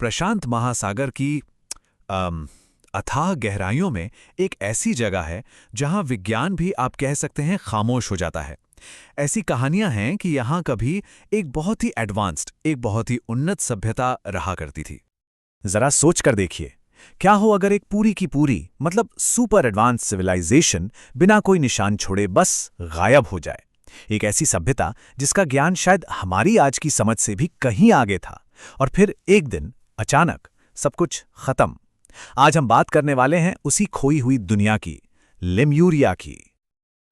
प्रशांत महासागर की अम, अथाह गहराइयों में एक ऐसी जगह है जहां विज्ञान भी आप कह सकते हैं खामोश हो जाता है। ऐसी कहानियां हैं कि यहां कभी एक बहुत ही एडवांस्ड, एक बहुत ही उन्नत सभ्यता रहा करती थी। जरा सोच कर देखिए, क्या हो अगर एक पूरी की पूरी मतलब सुपर एडवांस सिविलाइजेशन बिना कोई निशान छोड़े बस गायब हो जाए। एक ऐसी सभ्यता जिसका ज्ञान शायद हमारी आज की समझ से भी कहीं आगे था, और फिर एक दिन अचानक सब कुछ खत्म। आज हम बात करने वाले हैं उसी खोई हुई दुनिया की, लेम्यूरिया की।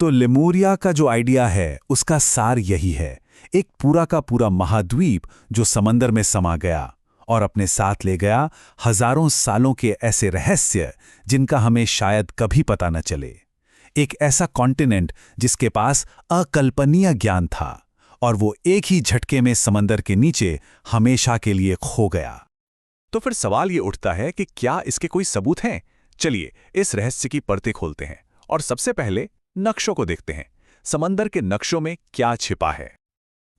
तो लेमुरिया का जो आइडिया है उसका सार यही है, एक पूरा का पूरा महाद्वीप जो समंदर में समा गया और अपने साथ ले गया हजारों सालों के ऐसे रहस्य जिनका हमें शायद कभी पता न चले। एक ऐसा कॉन्टिनेंट जिसके पास अकल्पनीय ज्ञान था और वो एक ही झटके में समंदर के नीचे हमेशा के लिए खो गया। तो फिर सवाल ये उठता है कि क्या इसके कोई सबूत हैं? चलिए इस रहस्य की परतें खोलते हैं और सबसे पहले नक्शों को देखते हैं। समंदर के नक्शों में क्या छिपा है?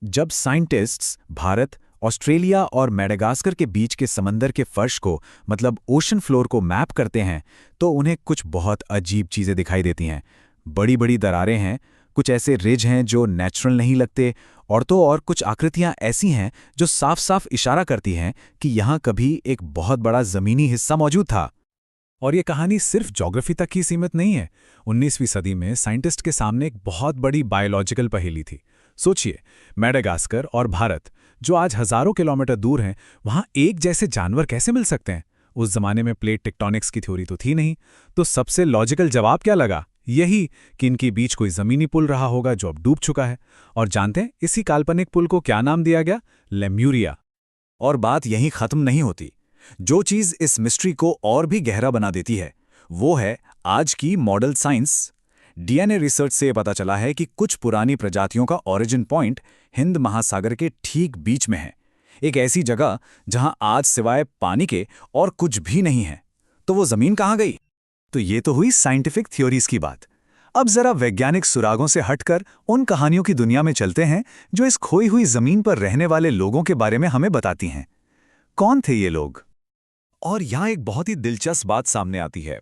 जब साइंटिस्ट्स भारत, ऑस्ट्रेलिया और मेडागास्कर के बीच के समंदर के फर्श को मतलब ओशन फ्लोर को मैप करते हैं तो उन्हें कुछ बहुत अजीब चीजें दिखाई देती हैं। बड़ी बड़ी दरारें हैं, कुछ ऐसे रिज हैं जो नेचुरल नहीं लगते, और कुछ आकृतियां ऐसी हैं जो साफ साफ इशारा करती हैं कि यहाँ कभी एक बहुत बड़ा जमीनी हिस्सा मौजूद था। और ये कहानी सिर्फ ज्योग्राफी तक ही सीमित नहीं है। 19वीं सदी में साइंटिस्ट के सामने एक बहुत बड़ी बायोलॉजिकल पहेली थी। सोचिए, मेडागास्कर और भारत जो आज हजारों किलोमीटर दूर हैं, वहां एक जैसे जानवर कैसे मिल सकते हैं? उस जमाने में प्लेट टेक्टोनिक्स की थ्योरी तो थी नहीं। तो सबसे लॉजिकल जवाब क्या लगा? यही कि इनके बीच कोई जमीनी पुल रहा होगा जो अब डूब चुका है। और जानते हैं इसी काल्पनिक पुल को क्या नाम दिया गया? लेम्यूरिया। और बात यहीं खत्म नहीं होती। जो चीज इस मिस्ट्री को और भी गहरा बना देती है वो है आज की मॉडल साइंस। डीएनए रिसर्च से पता चला है कि कुछ पुरानी प्रजातियों का ओरिजिन पॉइंट हिंद महासागर के ठीक बीच में है, एक ऐसी जगह जहां आज सिवाय पानी के और कुछ भी नहीं है। तो वो जमीन कहां गई? तो ये तो हुई साइंटिफिक थ्योरीज की बात। अब जरा वैज्ञानिक सुरागों से हटकर उन कहानियों की दुनिया में चलते हैं जो इस खोई हुई जमीन पर रहने वाले लोगों के बारे में हमें बताती हैं। कौन थे ये लोग? और यहां एक बहुत ही दिलचस्प बात सामने आती है।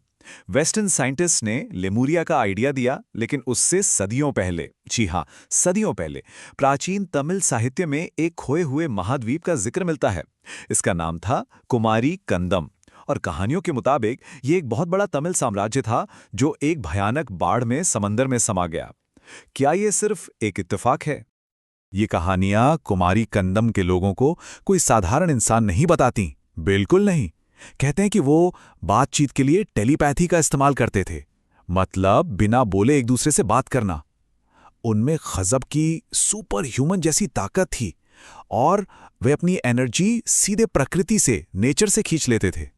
वेस्टर्न साइंटिस्ट ने लेमुरिया का आइडिया दिया, लेकिन उससे सदियों पहले, जी हां, सदियों पहले प्राचीन तमिल साहित्य में एक खोए हुए महाद्वीप का जिक्र मिलता है। इसका नाम था कुमारी कंदम। और कहानियों के मुताबिक ये एक बहुत बड़ा तमिल साम्राज्य था जो एक भयानक बाढ़ में समंदर में समा गया। क्या ये सिर्फ एक इत्तेफाक है? ये कहानियां कुमारी कंदम के लोगों को कोई साधारण इंसान नहीं बताती, बिल्कुल नहीं। कहते हैं कि वो बातचीत के लिए टेलीपैथी का इस्तेमाल करते थे, मतलब बिना बोले एक दूसरे से बात करना। उनमें गजब की सुपर ह्यूमन जैसी ताकत थी और वे अपनी एनर्जी सीधे प्रकृति से, नेचर से खींच लेते थे।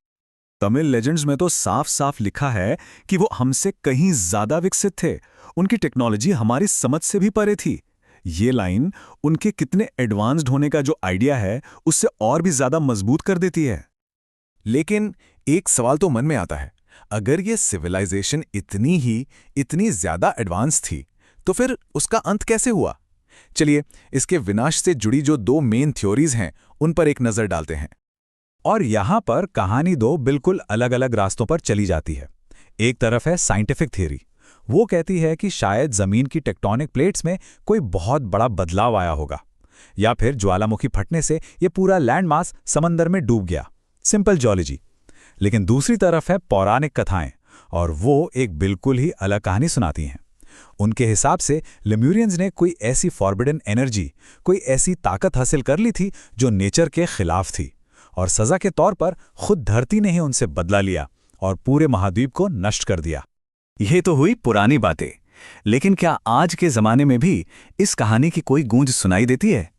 तमिल लेजेंड्स में तो साफ साफ लिखा है कि वो हमसे कहीं ज्यादा विकसित थे, उनकी टेक्नोलॉजी हमारी समझ से भी परे थी। ये लाइन उनके कितने एडवांस्ड होने का जो आइडिया है उससे और भी ज्यादा मजबूत कर देती है। लेकिन एक सवाल तो मन में आता है, अगर ये सिविलाइजेशन इतनी ज्यादा एडवांस थी तो फिर उसका अंत कैसे हुआ? चलिए इसके विनाश से जुड़ी जो दो मेन थ्योरीज हैं उन पर एक नजर डालते हैं। और यहां पर कहानी दो बिल्कुल अलग अलग रास्तों पर चली जाती है। एक तरफ है साइंटिफिक थ्योरी। वो कहती है कि शायद जमीन की टेक्टोनिक प्लेट्स में कोई बहुत बड़ा बदलाव आया होगा, या फिर ज्वालामुखी फटने से ये पूरा लैंड मास समंदर में डूब गया। Simple geology. लेकिन दूसरी तरफ है पौराणिक कथाएं, और वो एक बिल्कुल ही अलग कहानी सुनाती हैं। उनके हिसाब से लेम्यूरियंस ने कोई ऐसी फॉरबिडन एनर्जी, कोई ऐसी ताकत हासिल कर ली थी जो नेचर के खिलाफ थी, और सजा के तौर पर खुद धरती ने ही उनसे बदला लिया और पूरे महाद्वीप को नष्ट कर दिया। यह तो हुई पुरानी बातें, लेकिन क्या आज के जमाने में भी इस कहानी की कोई गूंज सुनाई देती है?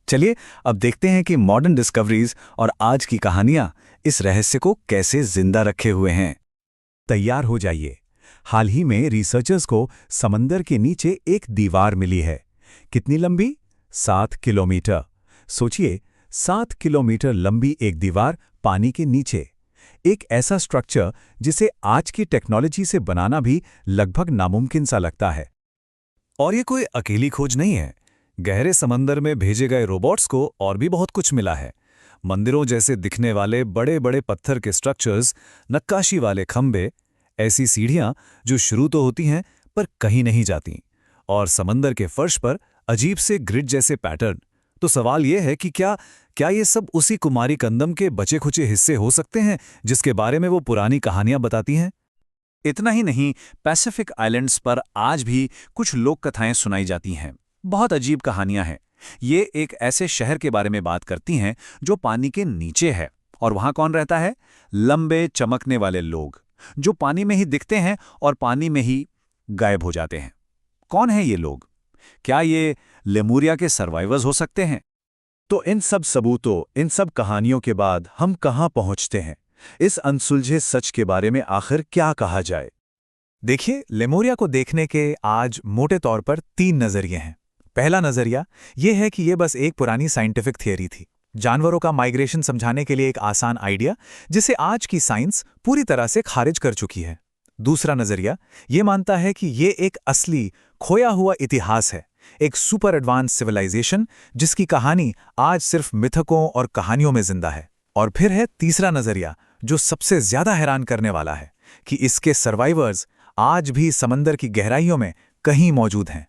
चलिए अब देखते हैं कि मॉडर्न डिस्कवरीज और आज की कहानियां इस रहस्य को कैसे जिंदा रखे हुए हैं। तैयार हो जाइए। हाल ही में रिसर्चर्स को समंदर के नीचे एक दीवार मिली है। कितनी लंबी? 7 किलोमीटर। सोचिए, 7 किलोमीटर लंबी एक दीवार पानी के नीचे। एक ऐसा स्ट्रक्चर जिसे आज की टेक्नोलॉजी से बनाना भी लगभग नामुमकिन सा लगता है। और ये कोई अकेली खोज नहीं है। गहरे समंदर में भेजे गए रोबोट्स को और भी बहुत कुछ मिला है। मंदिरों जैसे दिखने वाले बड़े बड़े पत्थर के स्ट्रक्चर्स, नक्काशी वाले खंबे, ऐसी सीढ़ियां जो शुरू तो होती हैं पर कहीं नहीं जाती, और समंदर के फर्श पर अजीब से ग्रिड जैसे पैटर्न। तो सवाल यह है कि क्या ये सब उसी कुमारी कंदम के बचे खुचे हिस्से हो सकते हैं जिसके बारे में वो पुरानी कहानियां बताती हैं? इतना ही नहीं, पैसिफिक आइलैंड्स पर आज भी कुछ लोक कथाएं सुनाई जाती हैं। बहुत अजीब कहानियां हैं। ये एक ऐसे शहर के बारे में बात करती हैं जो पानी के नीचे है। और वहां कौन रहता है? लंबे चमकने वाले लोग जो पानी में ही दिखते हैं और पानी में ही गायब हो जाते हैं। कौन है ये लोग? क्या ये लेमुरिया के सर्वाइवर्स हो सकते हैं? तो इन सब सबूतों, इन सब कहानियों के बाद हम कहाँ पहुँचते हैं? इस अनसुलझे सच के बारे में आखिर क्या कहा जाए? देखिए, लेमुरिया को देखने के आज मोटे तौर पर 3 नजरिए हैं। पहला नजरिया यह है कि यह बस एक पुरानी साइंटिफिक थियरी थी, जानवरों का माइग्रेशन समझाने के लिए एक आसान आइडिया जिसे आज की साइंस पूरी तरह से खारिज कर चुकी है। दूसरा नजरिया यह मानता है कि यह एक असली खोया हुआ इतिहास है, एक सुपर एडवांस सिविलाइजेशन जिसकी कहानी आज सिर्फ मिथकों और कहानियों में जिंदा है। और फिर है तीसरा नजरिया जो सबसे ज्यादा हैरान करने वाला है कि इसके सर्वाइवर्स आज भी समंदर की गहराइयों में कहीं मौजूद हैं।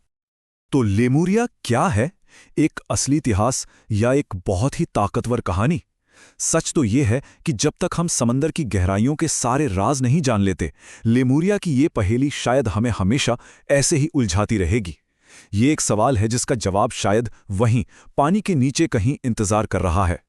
तो लेमुरिया क्या है? एक असली इतिहास या एक बहुत ही ताकतवर कहानी? सच तो ये है कि जब तक हम समंदर की गहराइयों के सारे राज नहीं जान लेते, लेमुरिया की ये पहेली शायद हमें हमेशा ऐसे ही उलझाती रहेगी। ये एक सवाल है जिसका जवाब शायद वहीं पानी के नीचे कहीं इंतजार कर रहा है।